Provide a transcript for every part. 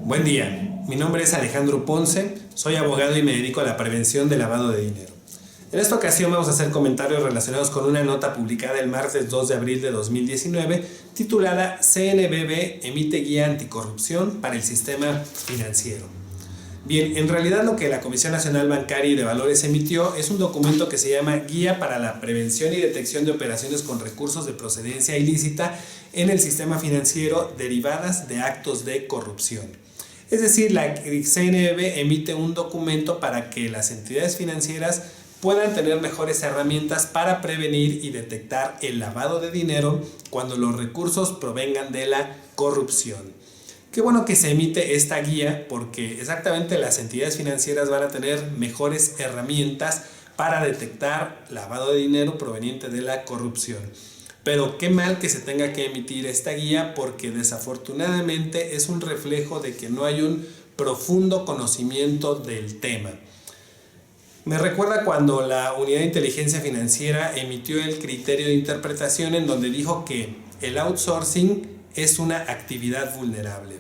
Buen día, mi nombre es Alejandro Ponce, soy abogado y me dedico a la prevención del lavado de dinero. En esta ocasión vamos a hacer comentarios relacionados con una nota publicada el martes 2 de abril de 2019 titulada CNBV emite guía anticorrupción para el sistema financiero. Bien, en realidad lo que la Comisión Nacional Bancaria y de Valores emitió es un documento que se llama Guía para la Prevención y Detección de Operaciones con Recursos de Procedencia Ilícita en el Sistema Financiero derivadas de actos de corrupción. Es decir, la CNBV emite un documento para que las entidades financieras puedan tener mejores herramientas para prevenir y detectar el lavado de dinero cuando los recursos provengan de la corrupción. Qué bueno que se emite esta guía porque exactamente las entidades financieras van a tener mejores herramientas para detectar lavado de dinero proveniente de la corrupción. Pero qué mal que se tenga que emitir esta guía porque desafortunadamente es un reflejo de que no hay un profundo conocimiento del tema. Me recuerda cuando la Unidad de Inteligencia Financiera emitió el criterio de interpretación en donde dijo que el outsourcing es una actividad vulnerable.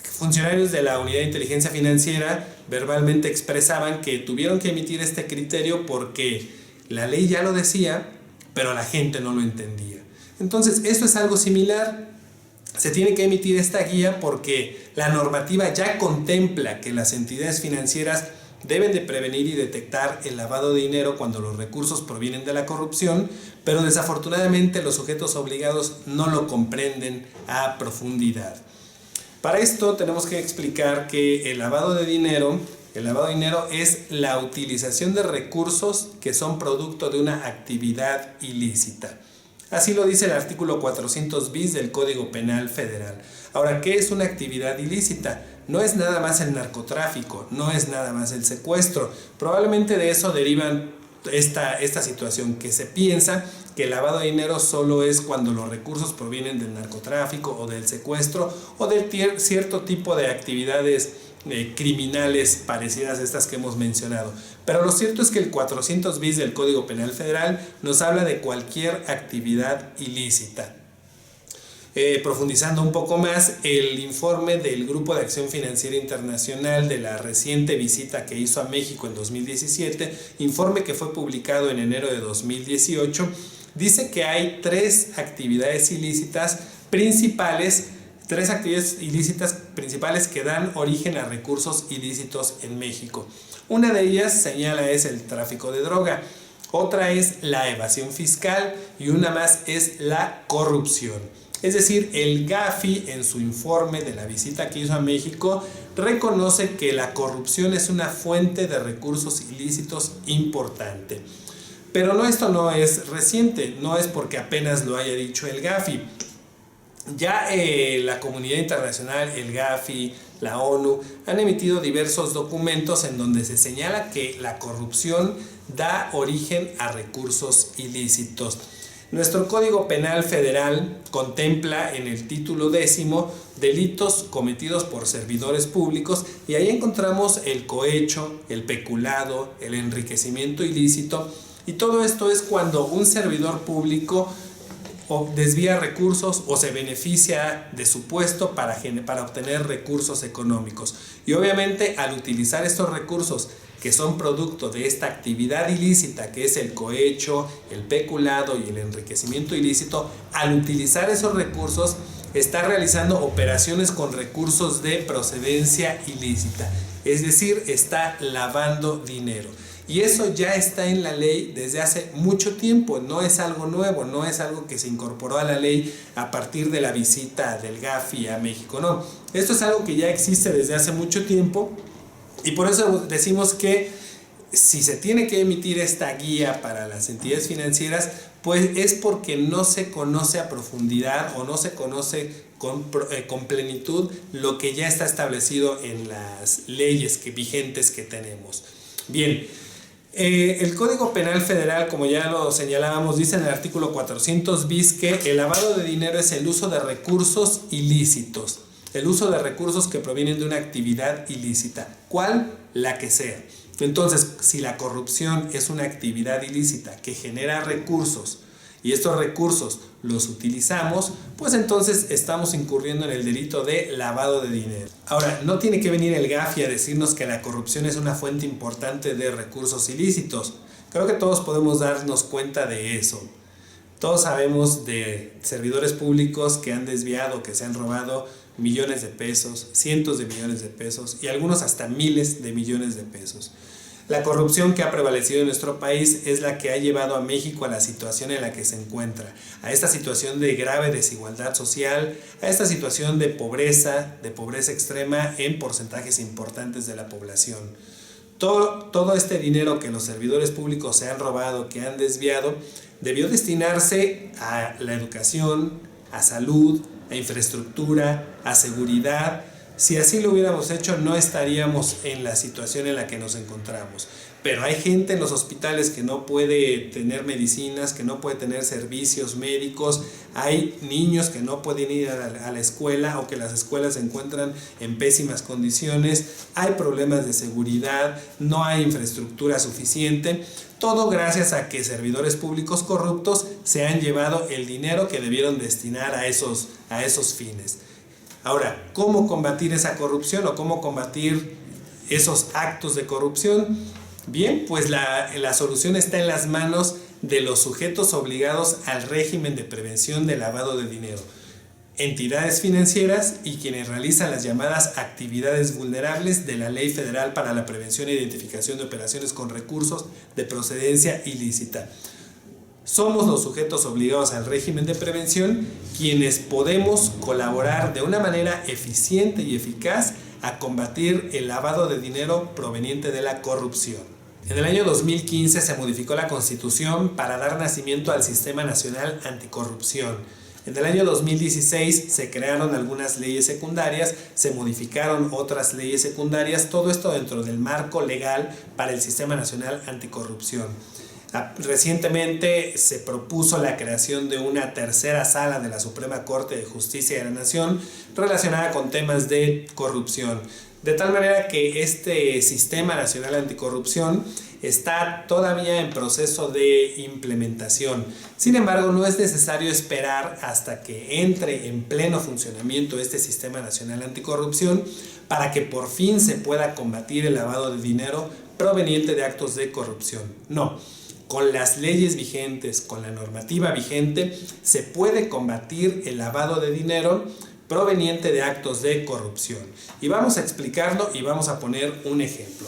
Funcionarios de la Unidad de Inteligencia Financiera verbalmente expresaban que tuvieron que emitir este criterio porque la ley ya lo decía, pero la gente no lo entendía. Entonces, esto es algo similar. Se tiene que emitir esta guía porque la normativa ya contempla que las entidades financieras deben de prevenir y detectar el lavado de dinero cuando los recursos provienen de la corrupción, pero desafortunadamente los sujetos obligados no lo comprenden a profundidad. Para esto tenemos que explicar que el lavado de dinero es la utilización de recursos que son producto de una actividad ilícita. Así lo dice el artículo 400 bis del Código Penal Federal. Ahora, ¿qué es una actividad ilícita? No es nada más el narcotráfico, no es nada más el secuestro. Probablemente de eso derivan esta situación, que se piensa que el lavado de dinero solo es cuando los recursos provienen del narcotráfico o del secuestro o de cierto tipo de actividades criminales parecidas a estas que hemos mencionado. Pero lo cierto es que el 400 bis del Código Penal Federal nos habla de cualquier actividad ilícita. Profundizando un poco más, el informe del Grupo de Acción Financiera Internacional de la reciente visita que hizo a México en 2017, informe que fue publicado en enero de 2018, dice que hay tres actividades ilícitas principales que dan origen a recursos ilícitos en México. Una de ellas señala es el tráfico de droga, otra es la evasión fiscal y una más es la corrupción. Es decir, el GAFI en su informe de la visita que hizo a México reconoce que la corrupción es una fuente de recursos ilícitos importante. Pero esto no es reciente, no es porque apenas lo haya dicho el GAFI. Ya la comunidad internacional, el GAFI, la ONU, han emitido diversos documentos en donde se señala que la corrupción da origen a recursos ilícitos. Nuestro Código Penal Federal contempla en el título 10 delitos cometidos por servidores públicos y ahí encontramos el cohecho, el peculado, el enriquecimiento ilícito y todo esto es cuando un servidor público desvía recursos o se beneficia de su puesto para obtener recursos económicos. Y obviamente al utilizar estos recursos que son producto de esta actividad ilícita que es el cohecho, el peculado y el enriquecimiento ilícito, al utilizar esos recursos está realizando operaciones con recursos de procedencia ilícita, es decir, está lavando dinero. Y eso ya está en la ley desde hace mucho tiempo, no es algo nuevo, no es algo que se incorporó a la ley a partir de la visita del GAFI a México, no. Esto es algo que ya existe desde hace mucho tiempo y por eso decimos que si se tiene que emitir esta guía para las entidades financieras, pues es porque no se conoce a profundidad o no se conoce con plenitud lo que ya está establecido en las leyes vigentes que tenemos. Bien. El Código Penal Federal, como ya lo señalábamos, dice en el artículo 400 bis que el lavado de dinero es el uso de recursos ilícitos, el uso de recursos que provienen de una actividad ilícita, ¿cuál? La que sea. Entonces, si la corrupción es una actividad ilícita que genera recursos y estos recursos los utilizamos, pues entonces estamos incurriendo en el delito de lavado de dinero. Ahora, no tiene que venir el GAFI a decirnos que la corrupción es una fuente importante de recursos ilícitos. Creo que todos podemos darnos cuenta de eso. Todos sabemos de servidores públicos que han desviado, que se han robado millones de pesos, cientos de millones de pesos y algunos hasta miles de millones de pesos. La corrupción que ha prevalecido en nuestro país es la que ha llevado a México a la situación en la que se encuentra, a esta situación de grave desigualdad social, a esta situación de pobreza extrema en porcentajes importantes de la población. Todo este dinero que los servidores públicos se han robado, que han desviado, debió destinarse a la educación, a salud, a infraestructura, a seguridad. Si así lo hubiéramos hecho, no estaríamos en la situación en la que nos encontramos. Pero hay gente en los hospitales que no puede tener medicinas, que no puede tener servicios médicos, hay niños que no pueden ir a la escuela o que las escuelas se encuentran en pésimas condiciones, hay problemas de seguridad, no hay infraestructura suficiente, todo gracias a que servidores públicos corruptos se han llevado el dinero que debieron destinar a esos fines. Ahora, ¿cómo combatir esa corrupción o cómo combatir esos actos de corrupción? Bien, pues la solución está en las manos de los sujetos obligados al régimen de prevención de lavado de dinero, entidades financieras y quienes realizan las llamadas actividades vulnerables de la Ley Federal para la Prevención e Identificación de Operaciones con Recursos de Procedencia Ilícita. Somos los sujetos obligados al régimen de prevención quienes podemos colaborar de una manera eficiente y eficaz a combatir el lavado de dinero proveniente de la corrupción. En el año 2015 se modificó la Constitución para dar nacimiento al Sistema Nacional Anticorrupción. En el año 2016 se crearon algunas leyes secundarias, se modificaron otras leyes secundarias, todo esto dentro del marco legal para el Sistema Nacional Anticorrupción. Recientemente se propuso la creación de una tercera sala de la Suprema Corte de Justicia de la Nación relacionada con temas de corrupción. De tal manera que este Sistema Nacional Anticorrupción está todavía en proceso de implementación. Sin embargo, no es necesario esperar hasta que entre en pleno funcionamiento este Sistema Nacional Anticorrupción para que por fin se pueda combatir el lavado de dinero proveniente de actos de corrupción. No. Con las leyes vigentes, con la normativa vigente, se puede combatir el lavado de dinero proveniente de actos de corrupción. Y vamos a explicarlo y vamos a poner un ejemplo.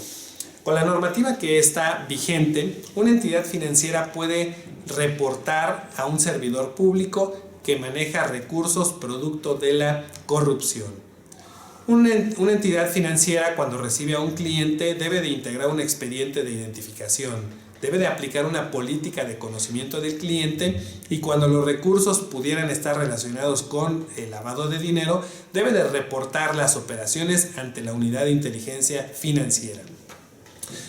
Con la normativa que está vigente, una entidad financiera puede reportar a un servidor público que maneja recursos producto de la corrupción. Una entidad financiera, cuando recibe a un cliente, debe de integrar un expediente de identificación. Debe de aplicar una política de conocimiento del cliente y cuando los recursos pudieran estar relacionados con el lavado de dinero, debe de reportar las operaciones ante la unidad de inteligencia financiera.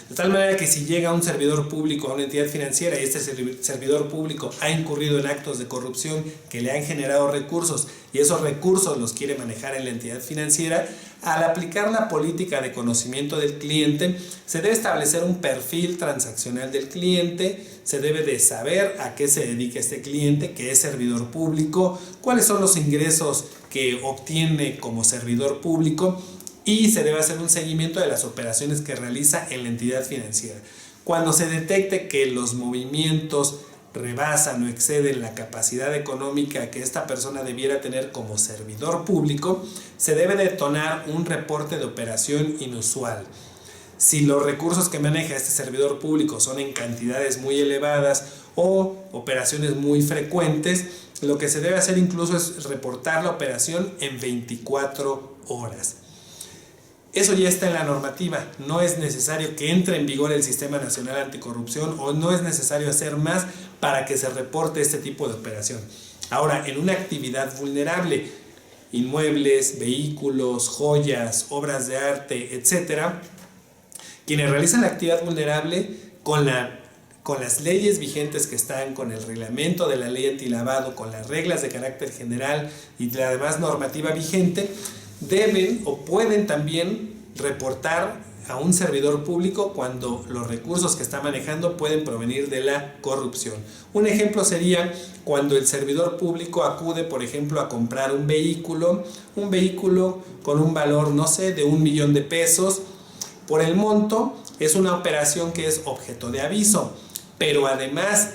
De tal manera que si llega un servidor público a una entidad financiera y este servidor público ha incurrido en actos de corrupción que le han generado recursos y esos recursos los quiere manejar en la entidad financiera, al aplicar la política de conocimiento del cliente, se debe establecer un perfil transaccional del cliente, se debe de saber a qué se dedica este cliente, que es servidor público, cuáles son los ingresos que obtiene como servidor público, y se debe hacer un seguimiento de las operaciones que realiza en la entidad financiera. Cuando se detecte que los movimientos rebasan o exceden la capacidad económica que esta persona debiera tener como servidor público, se debe detonar un reporte de operación inusual. Si los recursos que maneja este servidor público son en cantidades muy elevadas o operaciones muy frecuentes, lo que se debe hacer incluso es reportar la operación en 24 horas. Eso ya está en la normativa, no es necesario que entre en vigor el Sistema Nacional Anticorrupción o no es necesario hacer más para que se reporte este tipo de operación. Ahora, en una actividad vulnerable, inmuebles, vehículos, joyas, obras de arte, etc., quienes realizan la actividad vulnerable con las leyes vigentes que están, con el reglamento de la ley antilavado, con las reglas de carácter general y la demás normativa vigente, deben o pueden también reportar a un servidor público cuando los recursos que está manejando pueden provenir de la corrupción. Un ejemplo sería cuando el servidor público acude, por ejemplo, a comprar un vehículo con un valor, no sé, de 1 millón de pesos. Por el monto, es una operación que es objeto de aviso, pero además,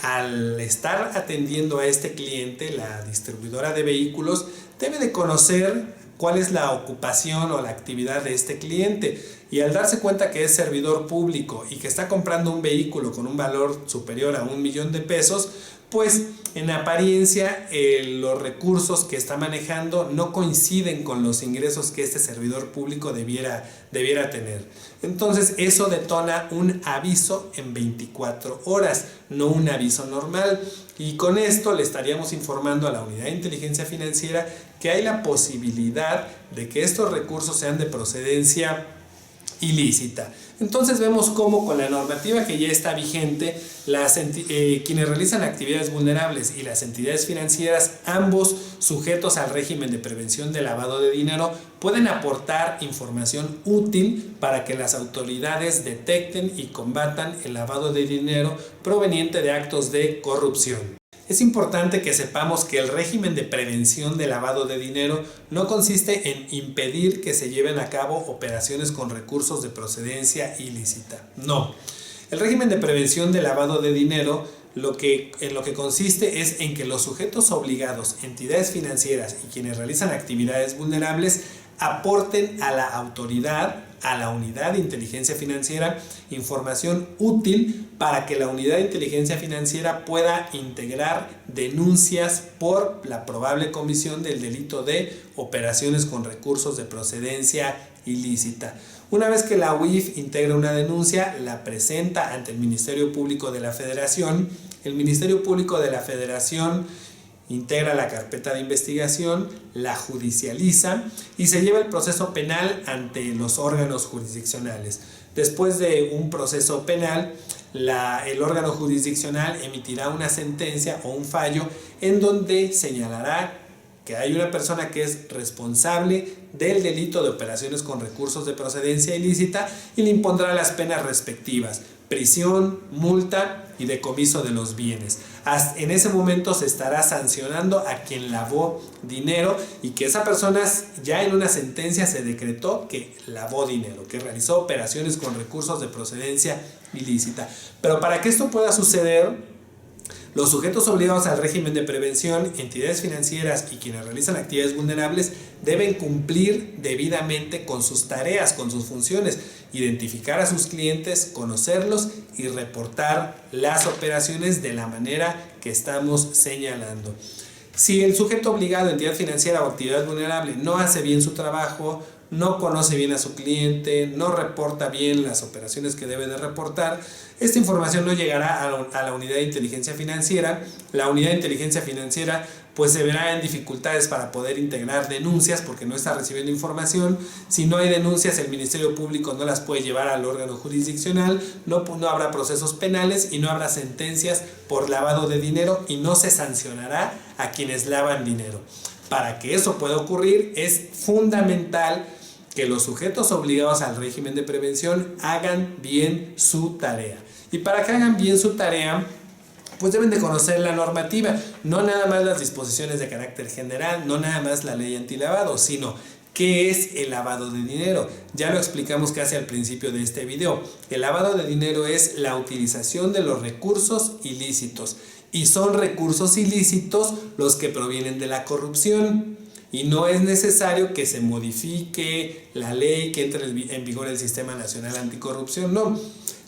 al estar atendiendo a este cliente, la distribuidora de vehículos debe de conocer cuál es la ocupación o la actividad de este cliente, y al darse cuenta que es servidor público y que está comprando un vehículo con un valor superior a 1 millón de pesos, pues en apariencia los recursos que está manejando no coinciden con los ingresos que este servidor público debiera tener. Entonces eso detona un aviso en 24 horas, no un aviso normal. Y con esto le estaríamos informando a la Unidad de Inteligencia Financiera que hay la posibilidad de que estos recursos sean de procedencia ilícita. Entonces vemos cómo con la normativa que ya está vigente, quienes realizan actividades vulnerables y las entidades financieras, ambos sujetos al régimen de prevención de lavado de dinero, pueden aportar información útil para que las autoridades detecten y combatan el lavado de dinero proveniente de actos de corrupción. Es importante que sepamos que el régimen de prevención de lavado de dinero no consiste en impedir que se lleven a cabo operaciones con recursos de procedencia ilícita. No. El régimen de prevención de lavado de dinero en lo que consiste es en que los sujetos obligados, entidades financieras y quienes realizan actividades vulnerables aporten a la autoridad, a la unidad de inteligencia financiera, información útil para que la unidad de inteligencia financiera pueda integrar denuncias por la probable comisión del delito de operaciones con recursos de procedencia ilícita. Una vez que la UIF integra una denuncia, la presenta ante el Ministerio Público de la Federación. El Ministerio Público de la Federación integra la carpeta de investigación, la judicializa y se lleva el proceso penal ante los órganos jurisdiccionales. Después de un proceso penal, el órgano jurisdiccional emitirá una sentencia o un fallo en donde señalará que hay una persona que es responsable del delito de operaciones con recursos de procedencia ilícita y le impondrá las penas respectivas: prisión, multa y decomiso de los bienes. En ese momento se estará sancionando a quien lavó dinero, y que esa persona ya en una sentencia se decretó que lavó dinero, que realizó operaciones con recursos de procedencia ilícita. Pero para que esto pueda suceder, los sujetos obligados al régimen de prevención, entidades financieras y quienes realizan actividades vulnerables deben cumplir debidamente con sus tareas, con sus funciones: identificar a sus clientes, conocerlos y reportar las operaciones de la manera que estamos señalando. Si el sujeto obligado, entidad financiera o actividad vulnerable, no hace bien su trabajo, no conoce bien a su cliente, no reporta bien las operaciones que debe de reportar, esta información no llegará a la unidad de inteligencia financiera. La unidad de inteligencia financiera pues se verá en dificultades para poder integrar denuncias porque no está recibiendo información. Si no hay denuncias, el Ministerio Público no las puede llevar al órgano jurisdiccional, no habrá procesos penales y no habrá sentencias por lavado de dinero, y no se sancionará a quienes lavan dinero. Para que eso pueda ocurrir, es fundamental que los sujetos obligados al régimen de prevención hagan bien su tarea. Y para que hagan bien su tarea, pues deben de conocer la normativa, no nada más las disposiciones de carácter general, no nada más la ley antilavado, sino ¿qué es el lavado de dinero? Ya lo explicamos casi al principio de este video. El lavado de dinero es la utilización de los recursos ilícitos, y son recursos ilícitos los que provienen de la corrupción. Y no es necesario que se modifique la ley, que entre en vigor el Sistema Nacional Anticorrupción, no.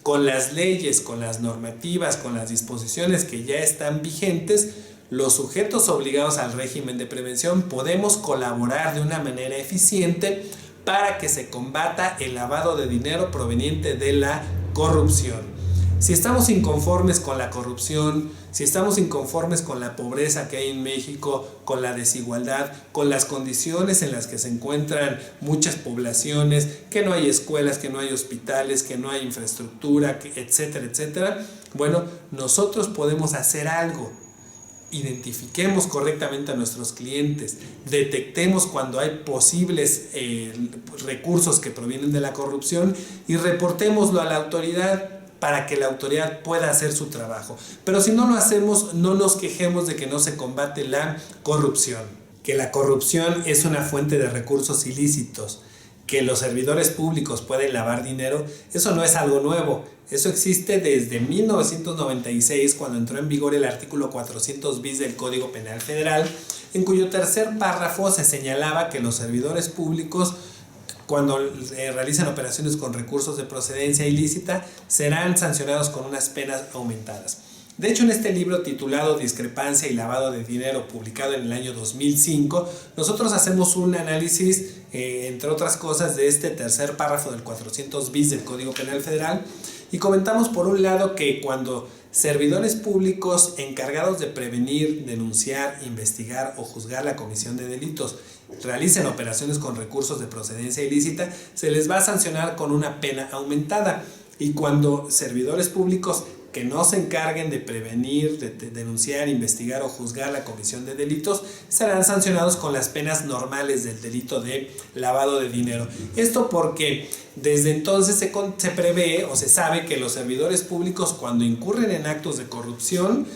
Con las leyes, con las normativas, con las disposiciones que ya están vigentes, los sujetos obligados al régimen de prevención podemos colaborar de una manera eficiente para que se combata el lavado de dinero proveniente de la corrupción. Si estamos inconformes con la corrupción, si estamos inconformes con la pobreza que hay en México, con la desigualdad, con las condiciones en las que se encuentran muchas poblaciones, que no hay escuelas, que no hay hospitales, que no hay infraestructura, etcétera, etcétera, bueno, nosotros podemos hacer algo. identifiquemos correctamente a nuestros clientes, detectemos cuando hay posibles recursos que provienen de la corrupción y reportémoslo a la autoridad para que la autoridad pueda hacer su trabajo. Pero si no lo hacemos, no nos quejemos de que no se combate la corrupción. Que la corrupción es una fuente de recursos ilícitos, que los servidores públicos pueden lavar dinero, eso no es algo nuevo. Eso existe desde 1996, cuando entró en vigor el artículo 400 bis del Código Penal Federal, en cuyo tercer párrafo se señalaba que los servidores públicos, cuando realizan operaciones con recursos de procedencia ilícita, serán sancionados con unas penas aumentadas. De hecho, en este libro titulado Discrepancia y lavado de dinero, publicado en el año 2005, nosotros hacemos un análisis, entre otras cosas, de este tercer párrafo del 400 bis del Código Penal Federal, y comentamos por un lado que cuando servidores públicos encargados de prevenir, denunciar, investigar o juzgar la comisión de delitos realicen operaciones con recursos de procedencia ilícita, se les va a sancionar con una pena aumentada. Y cuando servidores públicos que no se encarguen de prevenir, de denunciar, investigar o juzgar la comisión de delitos, serán sancionados con las penas normales del delito de lavado de dinero. Esto porque desde entonces se prevé o se sabe que los servidores públicos, cuando incurren en actos de corrupción,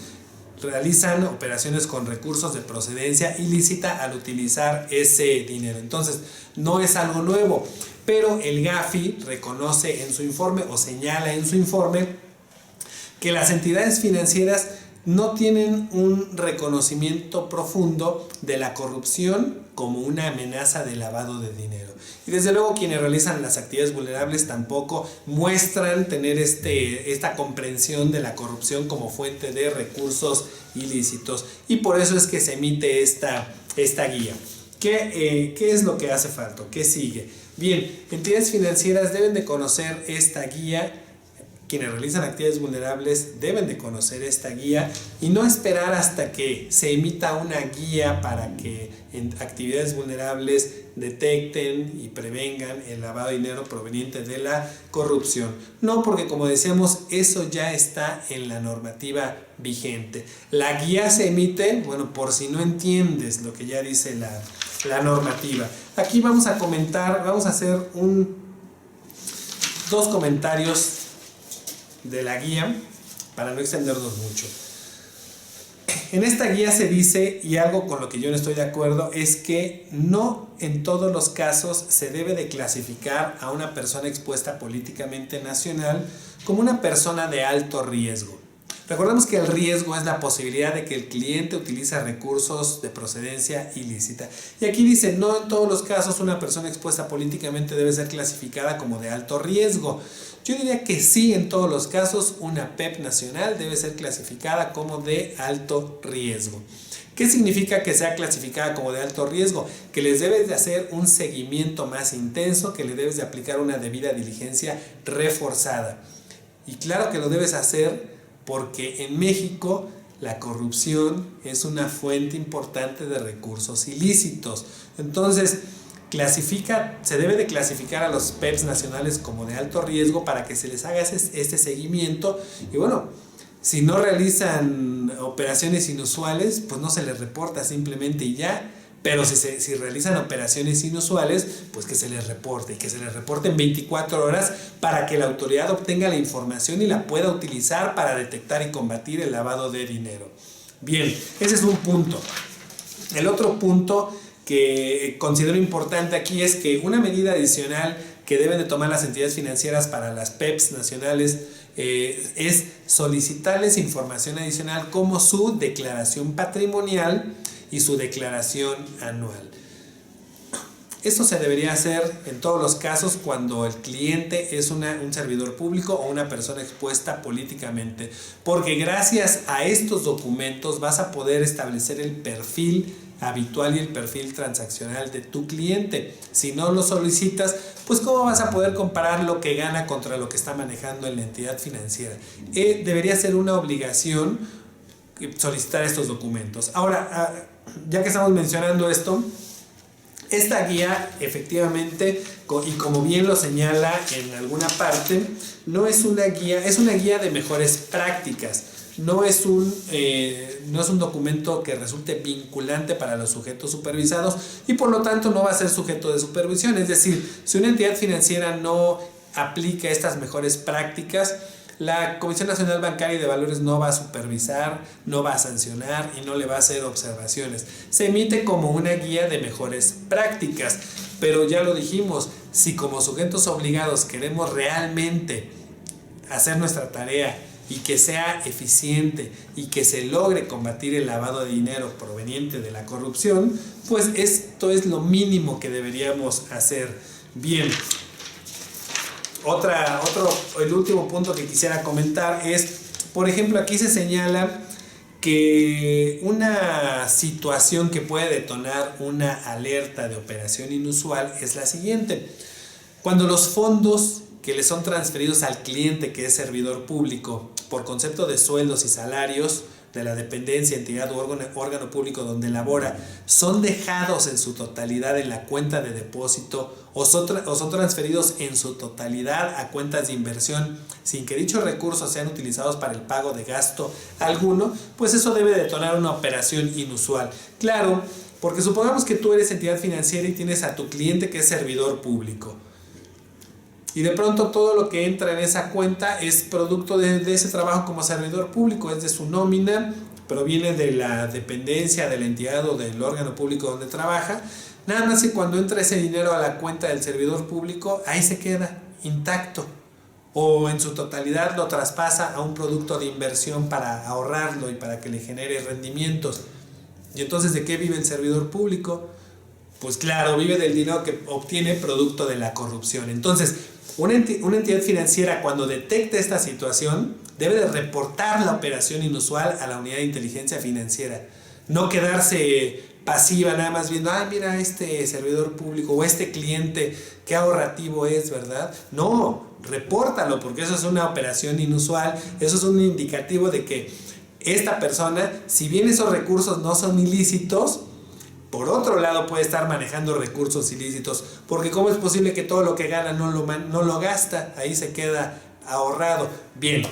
realizan operaciones con recursos de procedencia ilícita al utilizar ese dinero. Entonces, no es algo nuevo, pero el GAFI reconoce en su informe o señala en su informe que las entidades financieras no tienen un reconocimiento profundo de la corrupción como una amenaza de lavado de dinero. Y desde luego quienes realizan las actividades vulnerables tampoco muestran tener esta comprensión de la corrupción como fuente de recursos ilícitos. Y por eso es que se emite esta guía. ¿Qué es lo que hace falta? ¿Qué sigue? Bien, entidades financieras deben de conocer esta guía. Quienes realizan actividades vulnerables deben de conocer esta guía y no esperar hasta que se emita una guía para que en actividades vulnerables detecten y prevengan el lavado de dinero proveniente de la corrupción. No, porque como decíamos, eso ya está en la normativa vigente. La guía se emite, bueno, por si no entiendes lo que ya dice la normativa. Aquí vamos a comentar, vamos a hacer dos comentarios de la guía para no extendernos mucho. En esta guía se dice, y algo con lo que yo no estoy de acuerdo, es que no en todos los casos se debe de clasificar a una persona expuesta políticamente nacional como una persona de alto riesgo. Recordemos que el riesgo es la posibilidad de que el cliente utilice recursos de procedencia ilícita. Y aquí dice, no en todos los casos una persona expuesta políticamente debe ser clasificada como de alto riesgo. Yo diría que sí, en todos los casos una PEP nacional debe ser clasificada como de alto riesgo. ¿Qué significa que sea clasificada como de alto riesgo? Que les debes de hacer un seguimiento más intenso, que le debes de aplicar una debida diligencia reforzada. Y claro que lo debes hacer porque en México la corrupción es una fuente importante de recursos ilícitos. Entonces, se debe de clasificar a los PEPs nacionales como de alto riesgo para que se les haga este seguimiento. Y bueno, si no realizan operaciones inusuales, pues no se les reporta simplemente y ya. Pero si realizan operaciones inusuales, pues que se les reporte y que se les reporte en 24 horas para que la autoridad obtenga la información y la pueda utilizar para detectar y combatir el lavado de dinero. Bien, ese es un punto. El otro punto que considero importante aquí es que una medida adicional que deben de tomar las entidades financieras para las PEPs nacionales es solicitarles información adicional como su declaración patrimonial y su declaración anual. Esto se debería hacer en todos los casos cuando el cliente es un servidor público o una persona expuesta políticamente, porque gracias a estos documentos vas a poder establecer el perfil habitual y el perfil transaccional de tu cliente. Si no lo solicitas, pues ¿cómo vas a poder comparar lo que gana contra lo que está manejando en la entidad financiera? Debería ser una obligación solicitar estos documentos. Ahora, ya que estamos mencionando esto, esta guía efectivamente, y como bien lo señala en alguna parte, no es una guía, es una guía de mejores prácticas. no es un documento que resulte vinculante para los sujetos supervisados y por lo tanto no va a ser sujeto de supervisión. Es decir, si una entidad financiera no aplica estas mejores prácticas, la Comisión Nacional Bancaria y de Valores no va a supervisar, no va a sancionar y no le va a hacer observaciones. Se emite como una guía de mejores prácticas, pero ya lo dijimos, si como sujetos obligados queremos realmente hacer nuestra tarea y que sea eficiente y que se logre combatir el lavado de dinero proveniente de la corrupción, pues esto es lo mínimo que deberíamos hacer. Bien. El último punto que quisiera comentar es, por ejemplo, aquí se señala que una situación que puede detonar una alerta de operación inusual es la siguiente. Cuando los fondos que le son transferidos al cliente, que es servidor público, por concepto de sueldos y salarios de la dependencia, entidad o órgano público donde labora, son dejados en su totalidad en la cuenta de depósito o son transferidos en su totalidad a cuentas de inversión sin que dichos recursos sean utilizados para el pago de gasto alguno, pues eso debe detonar una operación inusual. Claro, porque supongamos que tú eres entidad financiera y tienes a tu cliente que es servidor público. Y de pronto todo lo que entra en esa cuenta es producto de ese trabajo como servidor público, es de su nómina, proviene de la dependencia, de la entidad o del órgano público donde trabaja. Nada más que cuando entra ese dinero a la cuenta del servidor público, ahí se queda intacto. O en su totalidad lo traspasa a un producto de inversión para ahorrarlo y para que le genere rendimientos. ¿Y entonces de qué vive el servidor público? Pues claro, vive del dinero que obtiene producto de la corrupción. Entonces, una entidad financiera, cuando detecte esta situación, debe de reportar la operación inusual a la unidad de inteligencia financiera. No quedarse pasiva nada más viendo, mira este servidor público o este cliente, qué ahorrativo es, ¿verdad? No, repórtalo, porque eso es una operación inusual, eso es un indicativo de que esta persona, si bien esos recursos no son ilícitos, por otro lado puede estar manejando recursos ilícitos, porque ¿cómo es posible que todo lo que gana no lo gasta? Ahí se queda ahorrado. Bien,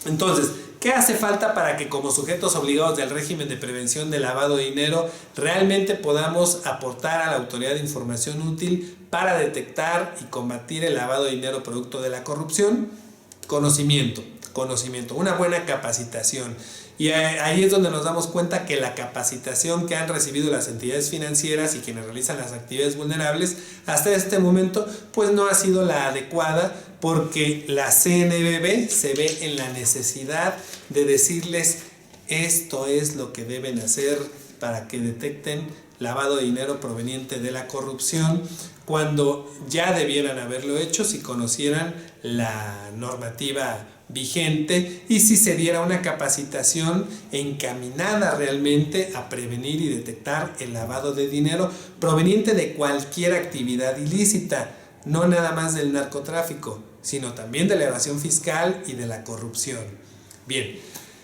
entonces, ¿qué hace falta para que como sujetos obligados del régimen de prevención de lavado de dinero realmente podamos aportar a la autoridad de información útil para detectar y combatir el lavado de dinero producto de la corrupción? Conocimiento, una buena capacitación. Y ahí es donde nos damos cuenta que la capacitación que han recibido las entidades financieras y quienes realizan las actividades vulnerables hasta este momento pues no ha sido la adecuada, porque la CNBV se ve en la necesidad de decirles esto es lo que deben hacer para que detecten lavado de dinero proveniente de la corrupción, cuando ya debieran haberlo hecho si conocieran la normativa vigente y si se diera una capacitación encaminada realmente a prevenir y detectar el lavado de dinero proveniente de cualquier actividad ilícita, no nada más del narcotráfico, sino también de la evasión fiscal y de la corrupción. Bien,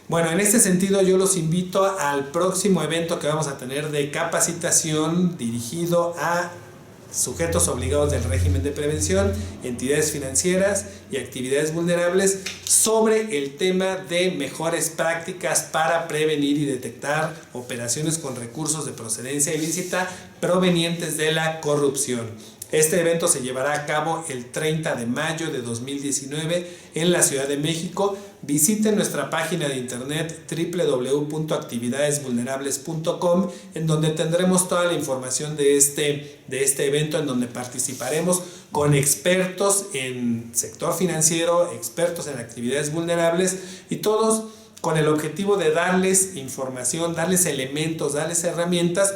bueno, en este sentido yo los invito al próximo evento que vamos a tener de capacitación dirigido a sujetos obligados del régimen de prevención, entidades financieras y actividades vulnerables, sobre el tema de mejores prácticas para prevenir y detectar operaciones con recursos de procedencia ilícita provenientes de la corrupción. Este evento se llevará a cabo el 30 de mayo de 2019 en la Ciudad de México. Visiten nuestra página de internet www.actividadesvulnerables.com, en donde tendremos toda la información de este evento, en donde participaremos con expertos en sector financiero, expertos en actividades vulnerables, y todos con el objetivo de darles información, darles elementos, darles herramientas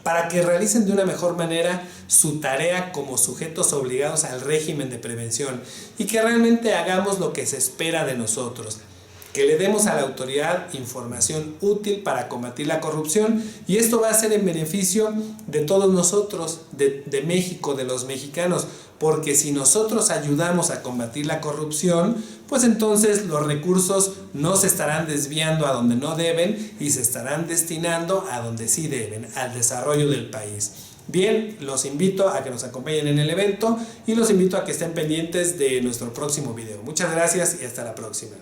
para que realicen de una mejor manera su tarea como sujetos obligados al régimen de prevención y que realmente hagamos lo que se espera de nosotros, que le demos a la autoridad información útil para combatir la corrupción, y esto va a ser en beneficio de todos nosotros, de México, de los mexicanos, porque si nosotros ayudamos a combatir la corrupción, pues entonces los recursos no se estarán desviando a donde no deben y se estarán destinando a donde sí deben, al desarrollo del país. Bien, los invito a que nos acompañen en el evento y los invito a que estén pendientes de nuestro próximo video. Muchas gracias y hasta la próxima.